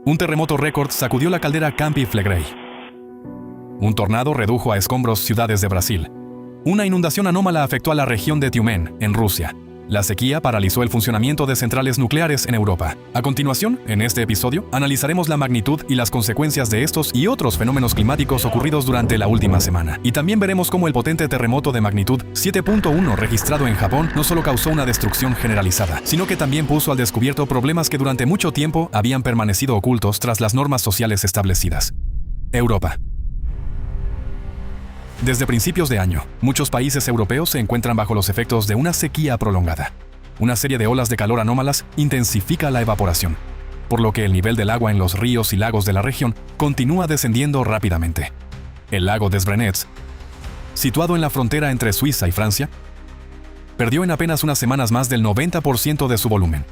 Un terremoto récord sacudió la caldera Campi Flegrei. Un tornado redujo a escombros ciudades de Brasil. Una inundación anómala afectó a la región de Tiumén, en Rusia. La sequía paralizó el funcionamiento de centrales nucleares en Europa. A continuación, en este episodio, analizaremos la magnitud y las consecuencias de estos y otros fenómenos climáticos ocurridos durante la última semana. Y también veremos cómo el potente terremoto de magnitud 7.1 registrado en Japón no solo causó una destrucción generalizada, sino que también puso al descubierto problemas que durante mucho tiempo habían permanecido ocultos tras las normas sociales establecidas. Europa. Desde principios de año, muchos países europeos se encuentran bajo los efectos de una sequía prolongada. Una serie de olas de calor anómalas intensifica la evaporación, por lo que el nivel del agua en los ríos y lagos de la región continúa descendiendo rápidamente. El lago des Brenets, situado en la frontera entre Suiza y Francia, perdió en apenas unas semanas más del 90% de su volumen.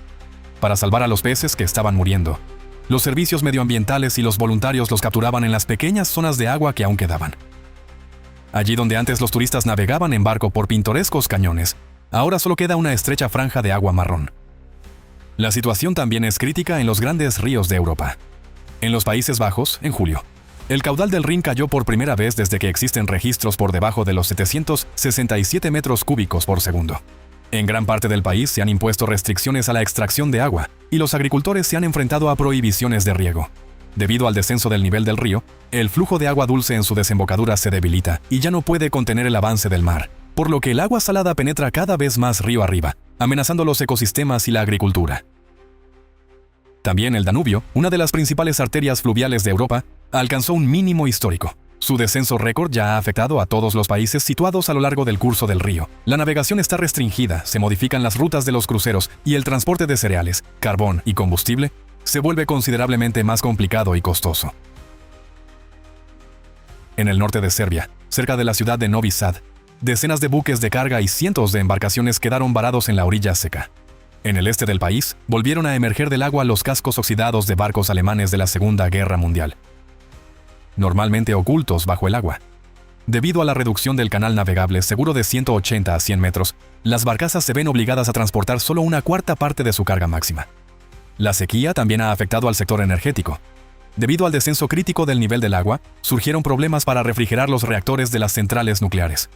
Para salvar a los peces que estaban muriendo, los servicios medioambientales y los voluntarios los capturaban en las pequeñas zonas de agua que aún quedaban. Allí donde antes los turistas navegaban en barco por pintorescos cañones, ahora solo queda una estrecha franja de agua marrón. La situación también es crítica en los grandes ríos de Europa. En los Países Bajos, en julio, el caudal del Rin cayó por primera vez desde que existen registros por debajo de los 767 metros cúbicos por segundo. En gran parte del país se han impuesto restricciones a la extracción de agua y los agricultores se han enfrentado a prohibiciones de riego. Debido al descenso del nivel del río, el flujo de agua dulce en su desembocadura se debilita y ya no puede contener el avance del mar, por lo que el agua salada penetra cada vez más río arriba, amenazando los ecosistemas y la agricultura. También el Danubio, una de las principales arterias fluviales de Europa, alcanzó un mínimo histórico. Su descenso récord ya ha afectado a todos los países situados a lo largo del curso del río. La navegación está restringida, se modifican las rutas de los cruceros y el transporte de cereales, carbón y combustible se vuelve considerablemente más complicado y costoso. En el norte de Serbia, cerca de la ciudad de Novi Sad, decenas de buques de carga y cientos de embarcaciones quedaron varados en la orilla seca. En el este del país, volvieron a emerger del agua los cascos oxidados de barcos alemanes de la Segunda Guerra Mundial, normalmente ocultos bajo el agua. Debido a la reducción del canal navegable seguro de 180 a 100 metros, las barcazas se ven obligadas a transportar solo una cuarta parte de su carga máxima. La sequía también ha afectado al sector energético. Debido al descenso crítico del nivel del agua, surgieron problemas para refrigerar los reactores de las centrales nucleares.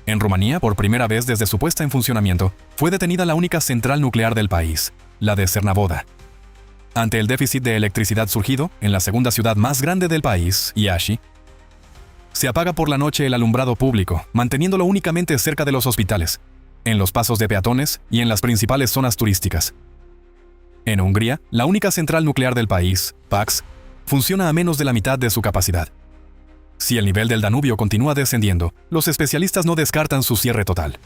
En Rumanía, por primera vez desde su puesta en funcionamiento, fue detenida la única central nuclear del país, la de Cernavoda. Ante el déficit de electricidad surgido en la segunda ciudad más grande del país, Iași, se apaga por la noche el alumbrado público, manteniéndolo únicamente cerca de los hospitales, en los pasos de peatones y en las principales zonas turísticas. En Hungría, la única central nuclear del país, Paks, funciona a menos de la mitad de su capacidad. Si el nivel del Danubio continúa descendiendo, los especialistas no descartan su cierre total.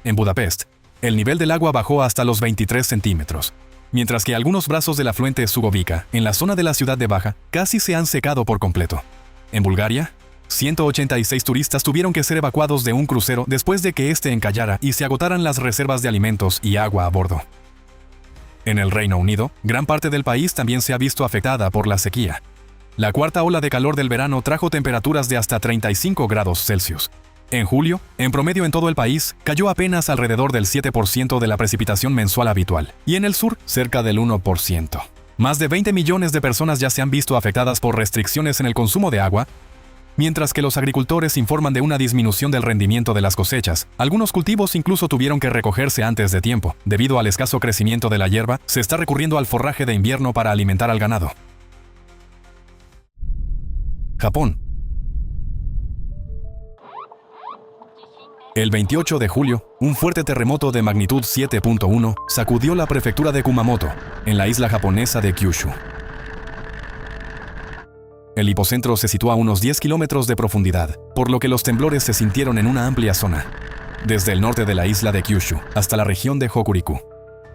En Budapest, el nivel del agua bajó hasta los 23 centímetros, mientras que algunos brazos del afluente Sugovica, en la zona de la ciudad de Baja, casi se han secado por completo. En Bulgaria, 186 turistas tuvieron que ser evacuados de un crucero después de que éste encallara y se agotaran las reservas de alimentos y agua a bordo. En el Reino Unido, gran parte del país también se ha visto afectada por la sequía. La cuarta ola de calor del verano trajo temperaturas de hasta 35 grados Celsius. En julio, en promedio en todo el país, cayó apenas alrededor del 7% de la precipitación mensual habitual, y en el sur, cerca del 1%. Más de 20 millones de personas ya se han visto afectadas por restricciones en el consumo de agua, mientras que los agricultores informan de una disminución del rendimiento de las cosechas. Algunos cultivos incluso tuvieron que recogerse antes de tiempo. Debido al escaso crecimiento de la hierba, se está recurriendo al forraje de invierno para alimentar al ganado. Japón. El 28 de julio, un fuerte terremoto de magnitud 7.1 sacudió la prefectura de Kumamoto, en la isla japonesa de Kyushu. El hipocentro se sitúa a unos 10 kilómetros de profundidad, por lo que los temblores se sintieron en una amplia zona, desde el norte de la isla de Kyushu hasta la región de Hokuriku.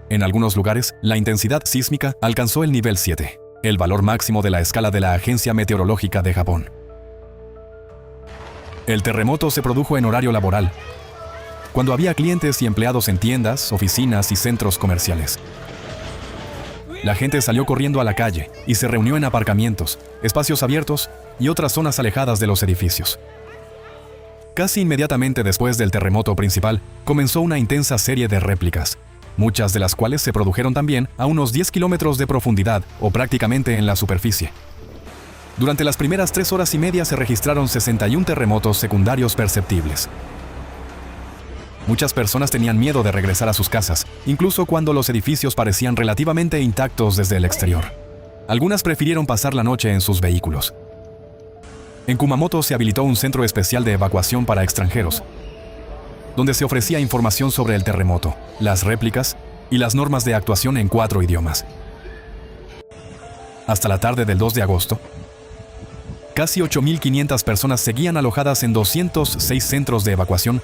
En algunos lugares, la intensidad sísmica alcanzó el nivel 7, el valor máximo de la escala de la Agencia Meteorológica de Japón. El terremoto se produjo en horario laboral, cuando había clientes y empleados en tiendas, oficinas y centros comerciales. La gente salió corriendo a la calle y se reunió en aparcamientos, espacios abiertos y otras zonas alejadas de los edificios. Casi inmediatamente después del terremoto principal, comenzó una intensa serie de réplicas. muchas de las cuales se produjeron también a unos 10 kilómetros de profundidad o prácticamente en la superficie. Durante las primeras 3 horas y media se registraron 61 terremotos secundarios perceptibles. Muchas personas tenían miedo de regresar a sus casas, incluso cuando los edificios parecían relativamente intactos desde el exterior. Algunas prefirieron pasar la noche en sus vehículos. En Kumamoto se habilitó un centro especial de evacuación para extranjeros, donde se ofrecía información sobre el terremoto, las réplicas y las normas de actuación en 4 idiomas. Hasta la tarde del 2 de agosto, casi 8.500 personas seguían alojadas en 206 centros de evacuación,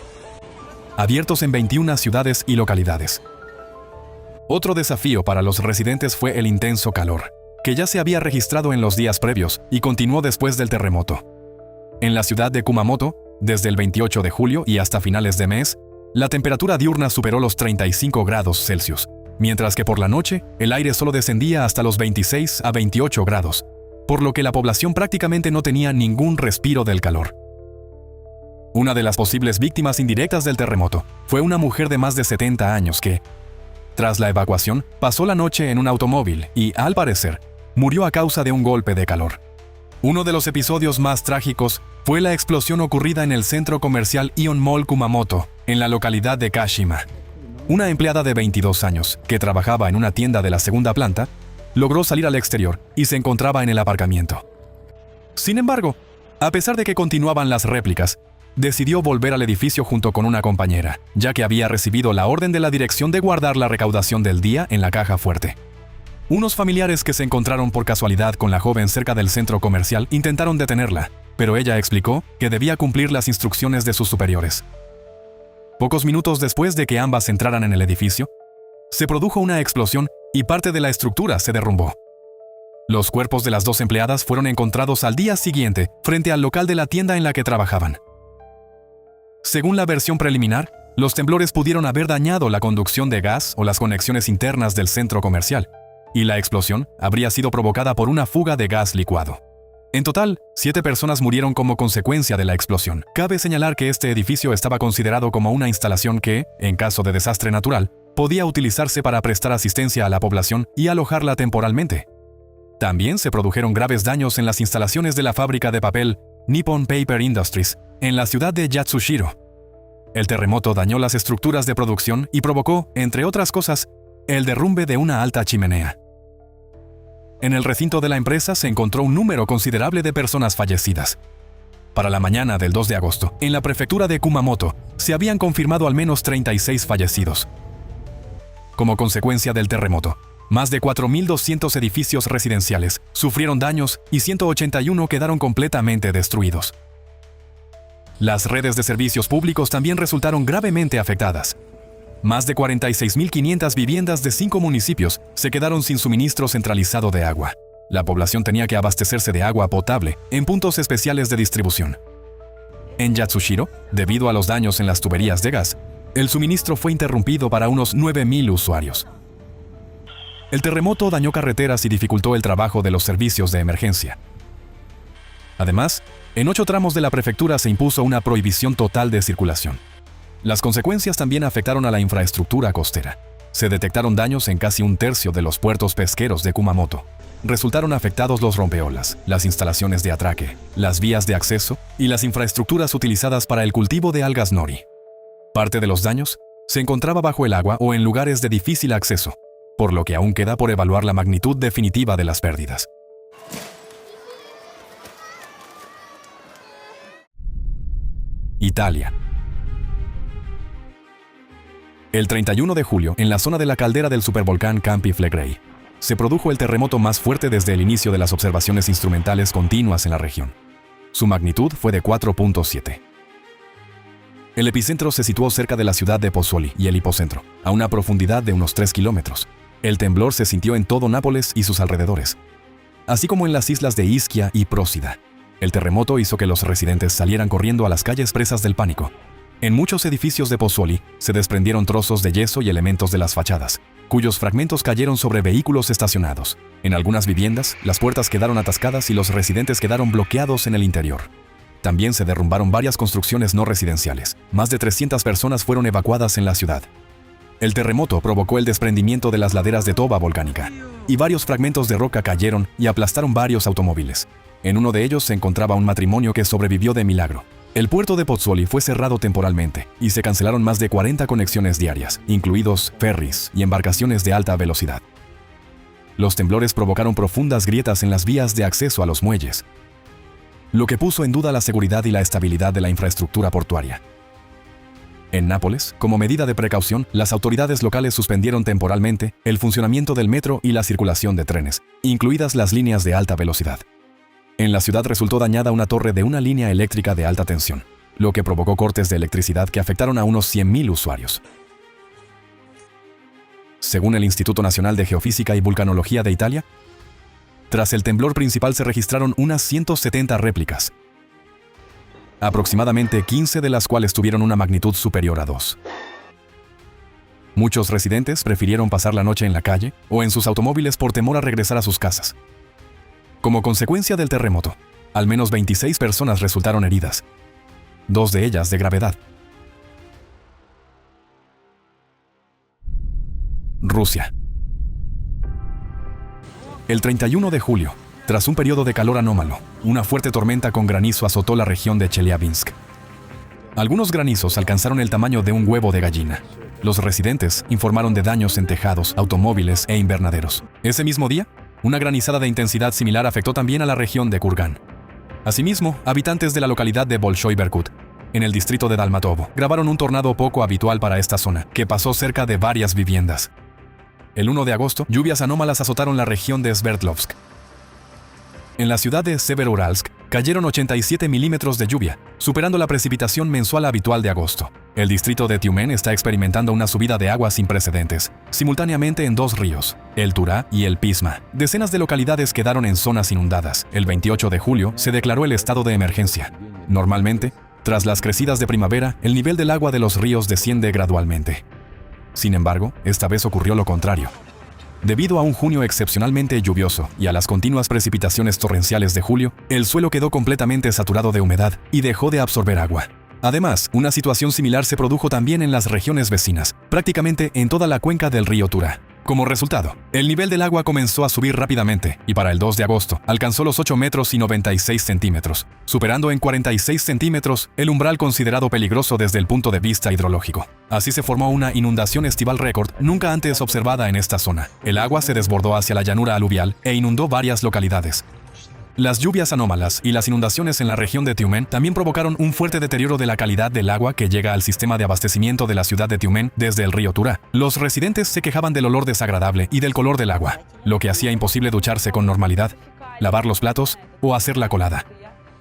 abiertos en 21 ciudades y localidades. Otro desafío para los residentes fue el intenso calor, que ya se había registrado en los días previos y continuó después del terremoto. En la ciudad de Kumamoto, desde el 28 de julio y hasta finales de mes, la temperatura diurna superó los 35 grados Celsius, mientras que por la noche el aire solo descendía hasta los 26 a 28 grados, por lo que la población prácticamente no tenía ningún respiro del calor. Una de las posibles víctimas indirectas del terremoto fue una mujer de más de 70 años que, tras la evacuación, pasó la noche en un automóvil y, al parecer, murió a causa de un golpe de calor. Uno de los episodios más trágicos fue la explosión ocurrida en el centro comercial Ion Mall Kumamoto, en la localidad de Kashima. Una empleada de 22 años, que trabajaba en una tienda de la segunda planta, logró salir al exterior y se encontraba en el aparcamiento. Sin embargo, a pesar de que continuaban las réplicas, decidió volver al edificio junto con una compañera, ya que había recibido la orden de la dirección de guardar la recaudación del día en la caja fuerte. Unos familiares que se encontraron por casualidad con la joven cerca del centro comercial intentaron detenerla, pero ella explicó que debía cumplir las instrucciones de sus superiores. Pocos minutos después de que ambas entraran en el edificio, se produjo una explosión y parte de la estructura se derrumbó. Los cuerpos de las 2 empleadas fueron encontrados al día siguiente frente al local de la tienda en la que trabajaban. Según la versión preliminar, los temblores pudieron haber dañado la conducción de gas o las conexiones internas del centro comercial, y la explosión habría sido provocada por una fuga de gas licuado. En total, 7 personas murieron como consecuencia de la explosión. Cabe señalar que este edificio estaba considerado como una instalación que, en caso de desastre natural, podía utilizarse para prestar asistencia a la población y alojarla temporalmente. También se produjeron graves daños en las instalaciones de la fábrica de papel Nippon Paper Industries, en la ciudad de Yatsushiro. El terremoto dañó las estructuras de producción y provocó, entre otras cosas, el derrumbe de una alta chimenea. En el recinto de la empresa se encontró un número considerable de personas fallecidas. Para la mañana del 2 de agosto, en la prefectura de Kumamoto, se habían confirmado al menos 36 fallecidos. Como consecuencia del terremoto, más de 4.200 edificios residenciales sufrieron daños y 181 quedaron completamente destruidos. Las redes de servicios públicos también resultaron gravemente afectadas. Más de 46.500 viviendas de 5 municipios se quedaron sin suministro centralizado de agua. La población tenía que abastecerse de agua potable en puntos especiales de distribución. En Yatsushiro, debido a los daños en las tuberías de gas, el suministro fue interrumpido para unos 9.000 usuarios. El terremoto dañó carreteras y dificultó el trabajo de los servicios de emergencia. Además, en 8 tramos de la prefectura se impuso una prohibición total de circulación. Las consecuencias también afectaron a la infraestructura costera. Se detectaron daños en casi un tercio de los puertos pesqueros de Kumamoto. Resultaron afectados los rompeolas, las instalaciones de atraque, las vías de acceso y las infraestructuras utilizadas para el cultivo de algas nori. Parte de los daños se encontraba bajo el agua o en lugares de difícil acceso, por lo que aún queda por evaluar la magnitud definitiva de las pérdidas. Italia. El 31 de julio, en la zona de la caldera del supervolcán Campi Flegrei, se produjo el terremoto más fuerte desde el inicio de las observaciones instrumentales continuas en la región. Su magnitud fue de 4.7. El epicentro se situó cerca de la ciudad de Pozzuoli y el hipocentro, a una profundidad de unos 3 kilómetros. El temblor se sintió en todo Nápoles y sus alrededores, así como en las islas de Ischia y Procida. El terremoto hizo que los residentes salieran corriendo a las calles presas del pánico. En muchos edificios de Pozzuoli se desprendieron trozos de yeso y elementos de las fachadas, cuyos fragmentos cayeron sobre vehículos estacionados. En algunas viviendas, las puertas quedaron atascadas y los residentes quedaron bloqueados en el interior. También se derrumbaron varias construcciones no residenciales. Más de 300 personas fueron evacuadas en la ciudad. El terremoto provocó el desprendimiento de las laderas de toba volcánica, y varios fragmentos de roca cayeron y aplastaron varios automóviles. En uno de ellos se encontraba un matrimonio que sobrevivió de milagro. El puerto de Pozzuoli fue cerrado temporalmente y se cancelaron más de 40 conexiones diarias, incluidos ferries y embarcaciones de alta velocidad. Los temblores provocaron profundas grietas en las vías de acceso a los muelles, lo que puso en duda la seguridad y la estabilidad de la infraestructura portuaria. En Nápoles, como medida de precaución, las autoridades locales suspendieron temporalmente el funcionamiento del metro y la circulación de trenes, incluidas las líneas de alta velocidad. En la ciudad resultó dañada una torre de una línea eléctrica de alta tensión, lo que provocó cortes de electricidad que afectaron a unos 100.000 usuarios. Según el Instituto Nacional de Geofísica y Vulcanología de Italia, tras el temblor principal se registraron unas 170 réplicas, aproximadamente 15 de las cuales tuvieron una magnitud superior a 2. Muchos residentes prefirieron pasar la noche en la calle o en sus automóviles por temor a regresar a sus casas. Como consecuencia del terremoto, al menos 26 personas resultaron heridas, 2 de ellas de gravedad. Rusia. El 31 de julio, tras un periodo de calor anómalo, una fuerte tormenta con granizo azotó la región de Chelyabinsk. Algunos granizos alcanzaron el tamaño de un huevo de gallina. Los residentes informaron de daños en tejados, automóviles e invernaderos. Ese mismo día, una granizada de intensidad similar afectó también a la región de Kurgán. Asimismo, habitantes de la localidad de Bolshoi Berkut, en el distrito de Dalmatovo, grabaron un tornado poco habitual para esta zona, que pasó cerca de varias viviendas. El 1 de agosto, lluvias anómalas azotaron la región de Sverdlovsk. En la ciudad de Severoralsk cayeron 87 milímetros de lluvia, superando la precipitación mensual habitual de agosto. El distrito de Tiumen está experimentando una subida de agua sin precedentes, simultáneamente en 2 ríos, el Turá y el Pisma. Decenas de localidades quedaron en zonas inundadas. El 28 de julio se declaró el estado de emergencia. Normalmente, tras las crecidas de primavera, el nivel del agua de los ríos desciende gradualmente. Sin embargo, esta vez ocurrió lo contrario. Debido a un junio excepcionalmente lluvioso y a las continuas precipitaciones torrenciales de julio, el suelo quedó completamente saturado de humedad y dejó de absorber agua. Además, una situación similar se produjo también en las regiones vecinas, prácticamente en toda la cuenca del río Turá. Como resultado, el nivel del agua comenzó a subir rápidamente y para el 2 de agosto alcanzó los 8 metros y 96 centímetros, superando en 46 centímetros el umbral considerado peligroso desde el punto de vista hidrológico. Así se formó una inundación estival récord nunca antes observada en esta zona. El agua se desbordó hacia la llanura aluvial e inundó varias localidades. Las lluvias anómalas y las inundaciones en la región de Tiumen también provocaron un fuerte deterioro de la calidad del agua que llega al sistema de abastecimiento de la ciudad de Tiumen desde el río Turá. Los residentes se quejaban del olor desagradable y del color del agua, lo que hacía imposible ducharse con normalidad, lavar los platos o hacer la colada.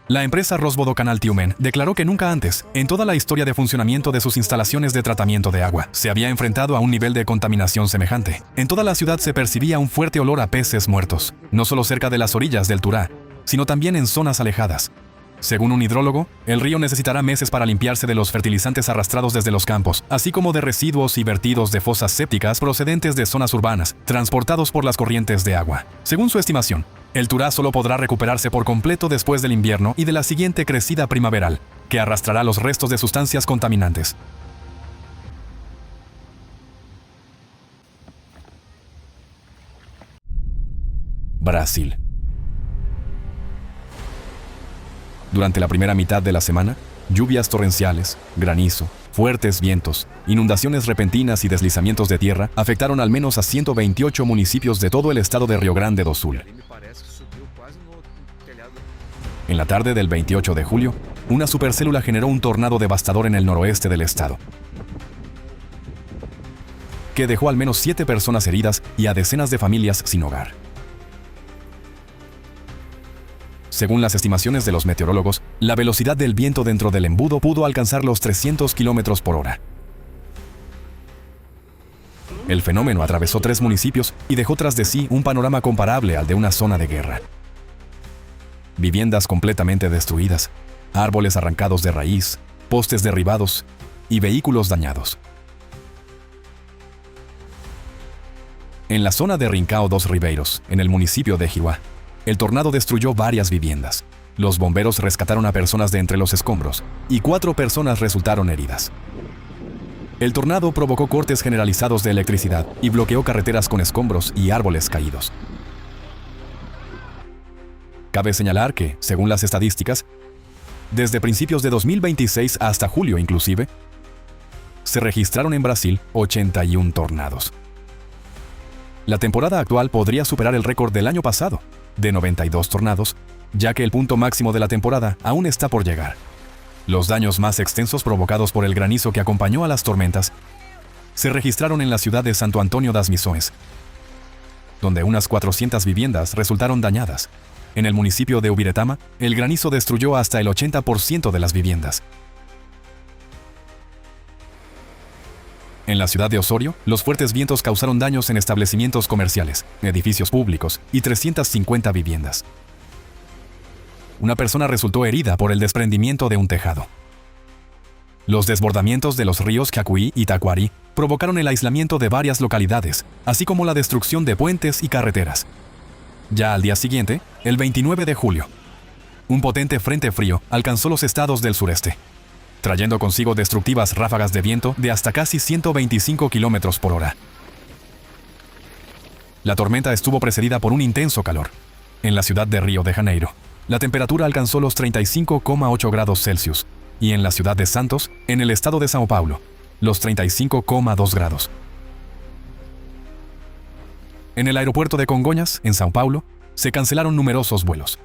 La empresa Rosvodokanal Tiumen declaró que nunca antes, en toda la historia de funcionamiento de sus instalaciones de tratamiento de agua, se había enfrentado a un nivel de contaminación semejante. En toda la ciudad se percibía un fuerte olor a peces muertos, no solo cerca de las orillas del Turá, sino también en zonas alejadas. Según un hidrólogo, el río necesitará meses para limpiarse de los fertilizantes arrastrados desde los campos, así como de residuos y vertidos de fosas sépticas procedentes de zonas urbanas, transportados por las corrientes de agua. Según su estimación, el Turá solo podrá recuperarse por completo después del invierno y de la siguiente crecida primaveral, que arrastrará los restos de sustancias contaminantes. Brasil. Durante la primera mitad de la semana, lluvias torrenciales, granizo, fuertes vientos, inundaciones repentinas y deslizamientos de tierra afectaron al menos a 128 municipios de todo el estado de Rio Grande do Sul. En la tarde del 28 de julio, una supercélula generó un tornado devastador en el noroeste del estado, que dejó al menos 7 personas heridas y a decenas de familias sin hogar. Según las estimaciones de los meteorólogos, la velocidad del viento dentro del embudo pudo alcanzar los 300 kilómetros por hora. El fenómeno atravesó 3 municipios y dejó tras de sí un panorama comparable al de una zona de guerra. Viviendas completamente destruidas, árboles arrancados de raíz, postes derribados y vehículos dañados. En la zona de Rincão dos Ribeiros, en el municipio de Jiuá, el tornado destruyó varias viviendas. Los bomberos rescataron a personas de entre los escombros y 4 personas resultaron heridas. El tornado provocó cortes generalizados de electricidad y bloqueó carreteras con escombros y árboles caídos. Cabe señalar que, según las estadísticas, desde principios de 2026 hasta julio inclusive, se registraron en Brasil 81 tornados. La temporada actual podría superar el récord del año pasado, de 92 tornados, ya que el punto máximo de la temporada aún está por llegar. Los daños más extensos provocados por el granizo que acompañó a las tormentas se registraron en la ciudad de Santo Antônio das Missões, donde unas 400 viviendas resultaron dañadas. En el municipio de Ubiretama, el granizo destruyó hasta el 80% de las viviendas. En la ciudad de Osorio, los fuertes vientos causaron daños en establecimientos comerciales, edificios públicos y 350 viviendas. Una persona resultó herida por el desprendimiento de un tejado. Los desbordamientos de los ríos Jacuí y Taquari provocaron el aislamiento de varias localidades, así como la destrucción de puentes y carreteras. Ya al día siguiente, el 29 de julio, un potente frente frío alcanzó los estados del sureste, trayendo consigo destructivas ráfagas de viento de hasta casi 125 kilómetros por hora. La tormenta estuvo precedida por un intenso calor. En la ciudad de Río de Janeiro, la temperatura alcanzó los 35,8 grados Celsius, y en la ciudad de Santos, en el estado de São Paulo, los 35,2 grados. En el aeropuerto de Congonhas, en São Paulo, se cancelaron numerosos vuelos.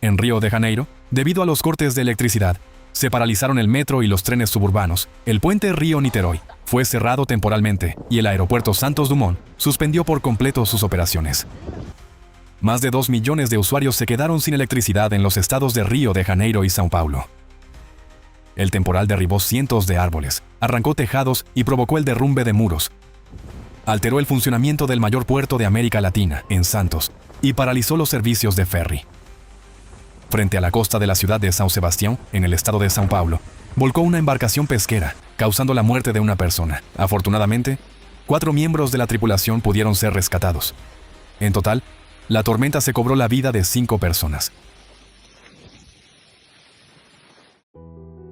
En Río de Janeiro, debido a los cortes de electricidad, se paralizaron el metro y los trenes suburbanos. El puente Río-Niterói fue cerrado temporalmente y el aeropuerto Santos Dumont suspendió por completo sus operaciones. Más de 2 millones de usuarios se quedaron sin electricidad en los estados de Río de Janeiro y São Paulo. El temporal derribó cientos de árboles, arrancó tejados y provocó el derrumbe de muros. Alteró el funcionamiento del mayor puerto de América Latina, en Santos, y paralizó los servicios de ferry. Frente a la costa de la ciudad de São Sebastião, en el estado de São Paulo, volcó una embarcación pesquera, causando la muerte de una persona. Afortunadamente, 4 miembros de la tripulación pudieron ser rescatados. En total, la tormenta se cobró la vida de 5 personas.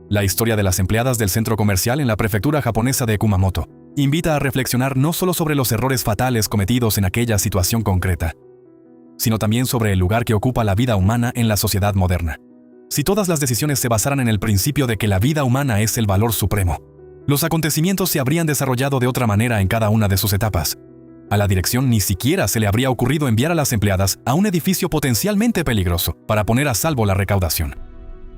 La historia de las empleadas del centro comercial en la prefectura japonesa de Kumamoto invita a reflexionar no solo sobre los errores fatales cometidos en aquella situación concreta, sino también sobre el lugar que ocupa la vida humana en la sociedad moderna. Si todas las decisiones se basaran en el principio de que la vida humana es el valor supremo, los acontecimientos se habrían desarrollado de otra manera en cada una de sus etapas. A la dirección ni siquiera se le habría ocurrido enviar a las empleadas a un edificio potencialmente peligroso para poner a salvo la recaudación.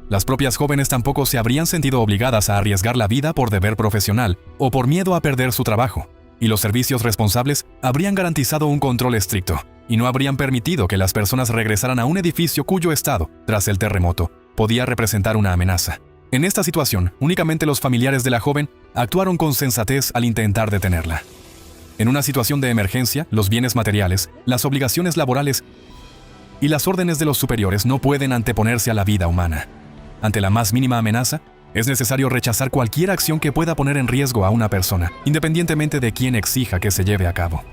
Las propias jóvenes tampoco se habrían sentido obligadas a arriesgar la vida por deber profesional o por miedo a perder su trabajo, y los servicios responsables habrían garantizado un control estricto y no habrían permitido que las personas regresaran a un edificio cuyo estado, tras el terremoto, podía representar una amenaza. En esta situación, únicamente los familiares de la joven actuaron con sensatez al intentar detenerla. En una situación de emergencia, los bienes materiales, las obligaciones laborales y las órdenes de los superiores no pueden anteponerse a la vida humana. Ante la más mínima amenaza, es necesario rechazar cualquier acción que pueda poner en riesgo a una persona, independientemente de quién exija que se lleve a cabo.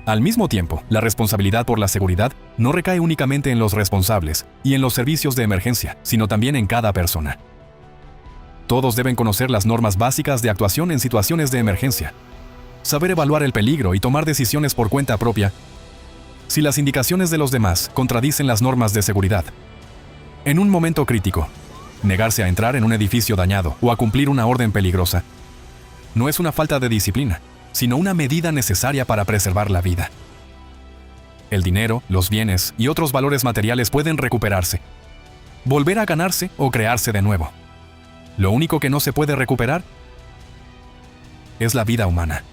Al mismo tiempo, la responsabilidad por la seguridad no recae únicamente en los responsables y en los servicios de emergencia, sino también en cada persona. Todos deben conocer las normas básicas de actuación en situaciones de emergencia, saber evaluar el peligro y tomar decisiones por cuenta propia si las indicaciones de los demás contradicen las normas de seguridad. En un momento crítico, negarse a entrar en un edificio dañado o a cumplir una orden peligrosa no es una falta de disciplina, sino una medida necesaria para preservar la vida. El dinero, los bienes y otros valores materiales pueden recuperarse, volver a ganarse o crearse de nuevo. Lo único que no se puede recuperar es la vida humana.